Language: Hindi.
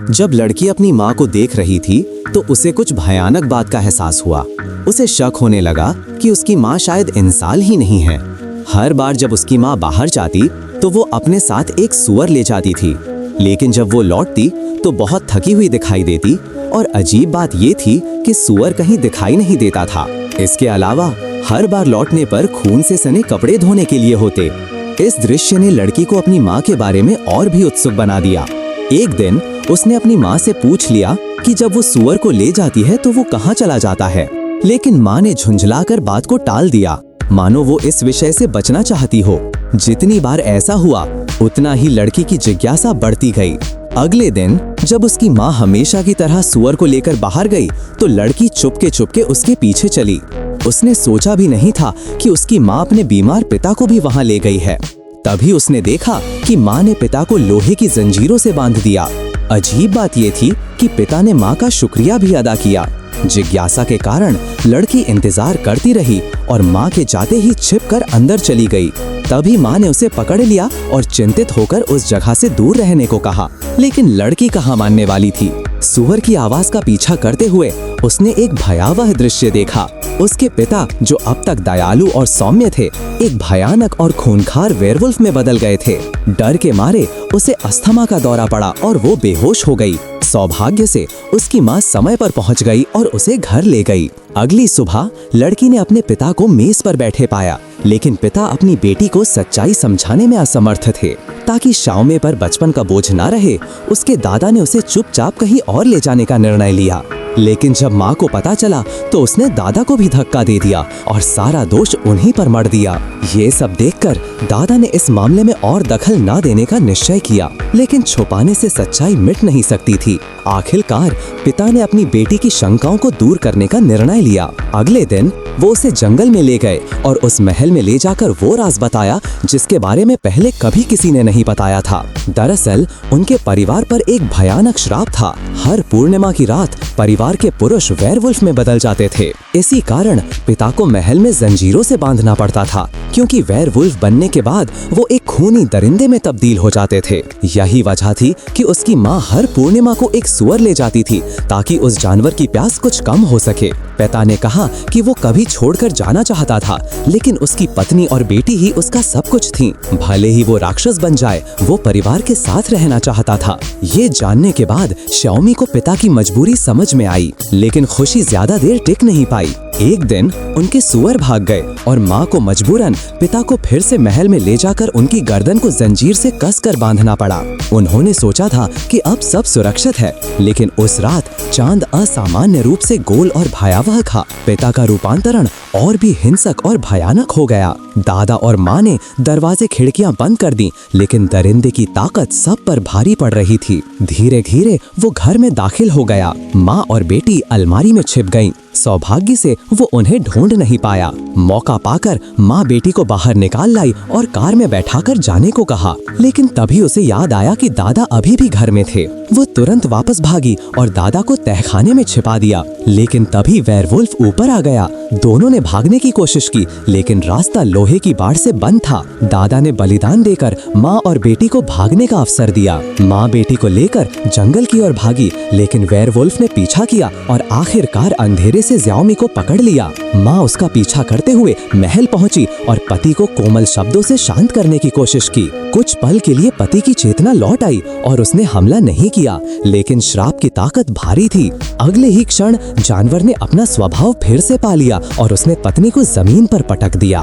जब लड़की अपनी माँ को देख रही थी तो उसे कुछ भयानक बात का एहसास हुआ। उसे शक होने लगा कि उसकी माँ शायद इंसान ही नहीं है। हर बार जब उसकी माँ बाहर जाती तो वो अपने साथ एक सुअर ले जाती थी, लेकिन जब वो लौटती तो बहुत थकी हुई दिखाई देती। और अजीब बात ये थी कि सुअर कहीं दिखाई नहीं देता था। इसके अलावा हर बार लौटने पर खून से सने कपड़े धोने के लिए होते। इस दृश्य ने लड़की को अपनी माँ के बारे में और भी उत्सुक बना दिया। एक दिन उसने अपनी माँ से पूछ लिया कि जब वो सुअर को ले जाती है तो वो कहाँ चला जाता है, लेकिन माँ ने झुंझलाकर बात को टाल दिया, मानो वो इस विषय से बचना चाहती हो। जितनी बार ऐसा हुआ उतना ही लड़की की जिज्ञासा बढ़ती गई। अगले दिन जब उसकी माँ हमेशा की तरह सुअर को लेकर बाहर गई तो लड़की चुपके उसके पीछे चली। उसने सोचा भी नहीं था कि उसकी माँ अपने बीमार पिता को भी वहाँ ले गई है। तभी उसने देखा कि माँ ने पिता को लोहे की जंजीरों से बांध दिया। अजीब बात ये थी कि पिता ने माँ का शुक्रिया भी अदा किया। जिज्ञासा के कारण लड़की इंतजार करती रही और माँ के जाते ही छिपकर अंदर चली गई। तभी माँ ने उसे पकड़ लिया और चिंतित होकर उस जगह से दूर रहने को कहा, लेकिन लड़की कहाँ मानने वाली थी। सुअर की आवाज का पीछा करते हुए उसने एक भयावह दृश्य देखा। उसके पिता, जो अब तक दयालु और सौम्य थे, एक भयानक और खूंखार वेयरवुल्फ में बदल गए थे। डर के मारे उसे अस्थमा का दौरा पड़ा और वो बेहोश हो गई। सौभाग्य से उसकी माँ समय पर पहुंच गई और उसे घर ले गई। अगली सुबह लड़की ने अपने पिता को मेज पर बैठे पाया, लेकिन पिता अपनी बेटी को सच्चाई समझाने में असमर्थ थे। ताकि शाओमे पर बचपन का बोझ ना रहे, उसके दादा ने उसे चुपचाप कहीं और ले जाने का निर्णय लिया। लेकिन जब माँ को पता चला तो उसने दादा को भी धक्का दे दिया और सारा दोष उन्हीं पर मढ़ दिया। ये सब देखकर दादा ने इस मामले में और दखल ना देने का निश्चय किया, लेकिन छुपाने से सच्चाई मिट नहीं सकती थी। आखिरकार पिता ने अपनी बेटी की शंकाओं को दूर करने का निर्णय लिया। अगले दिन वो उसे जंगल में ले गए और उस महल में ले जाकर वो राज बताया जिसके बारे में पहले कभी किसी ने नहीं बताया था। दरअसल उनके परिवार पर एक भयानक श्राप था। हर पूर्णिमा की रात परिवार के पुरुष वेयरवुल्फ में बदल जाते थे। इसी कारण पिता को महल में जंजीरों से बांधना पड़ता था, क्योंकि वेयरवुल्फ बनने के बाद वो एक खूनी दरिंदे में तब्दील हो जाते थे। यही वजह थी कि उसकी माँ हर पूर्णिमा को एक सुअर ले जाती थी ताकि उस जानवर की प्यास कुछ कम हो सके। पिता ने कहा कि वो कभी छोड़कर जाना चाहता था, लेकिन उसकी पत्नी और बेटी ही उसका सब कुछ थी। भले ही वो राक्षस बन जाए, वो परिवार के साथ रहना चाहता था। ये जानने के बाद शाओमी को पिता की मजबूरी समझ में आई, लेकिन खुशी ज्यादा देर टिक नहीं पाई। एक दिन उनके सुअर भाग गए और माँ को मजबूरन पिता को फिर से महल में ले जाकर उनकी गर्दन को जंजीर से कसकर बांधना पड़ा। उन्होंने सोचा था कि अब सब सुरक्षित है, लेकिन उस रात चांद असामान्य रूप से गोल और भयावह था। पिता का रूपांतरण और भी हिंसक और भयानक हो गया। दादा और माँ ने दरवाजे खिड़कियां बंद कर दी, लेकिन दरिंदे की ताकत सब पर भारी पड़ रही थी। धीरे धीरे वो घर में दाखिल हो गया। माँ और बेटी अलमारी में छिप गईं। सौभाग्य से वो उन्हें ढूंढ नहीं पाया। मौका पाकर माँ बेटी को बाहर निकाल लाई और कार में बैठाकर जाने को कहा, लेकिन तभी उसे याद आया कि दादा अभी भी घर में थे। वो तुरंत वापस भागी और दादा को तहखाने में छिपा दिया, लेकिन तभी वेयरवुल्फ ऊपर आ गया। दोनों ने भागने की कोशिश की, लेकिन रास्ता लोहे की बाड़ से बंद था। दादा ने बलिदान देकर माँ और बेटी को भागने का अवसर दिया। माँ बेटी को लेकर जंगल की ओर भागी, लेकिन वेयरवुल्फ ने पीछा किया और आखिरकार अंधेरे से ज़्याओमी को पकड़ लिया। माँ उसका पीछा करते हुए महल पहुंची और पति को कोमल शब्दों से शांत करने की कोशिश की। कुछ पल के लिए पति की चेतना लौट आई और उसने हमला नहीं किया, लेकिन श्राप की ताकत भारी थी। अगले ही क्षण जानवर ने अपना स्वभाव फिर से पा लिया और उसने पत्नी को जमीन पर पटक दिया।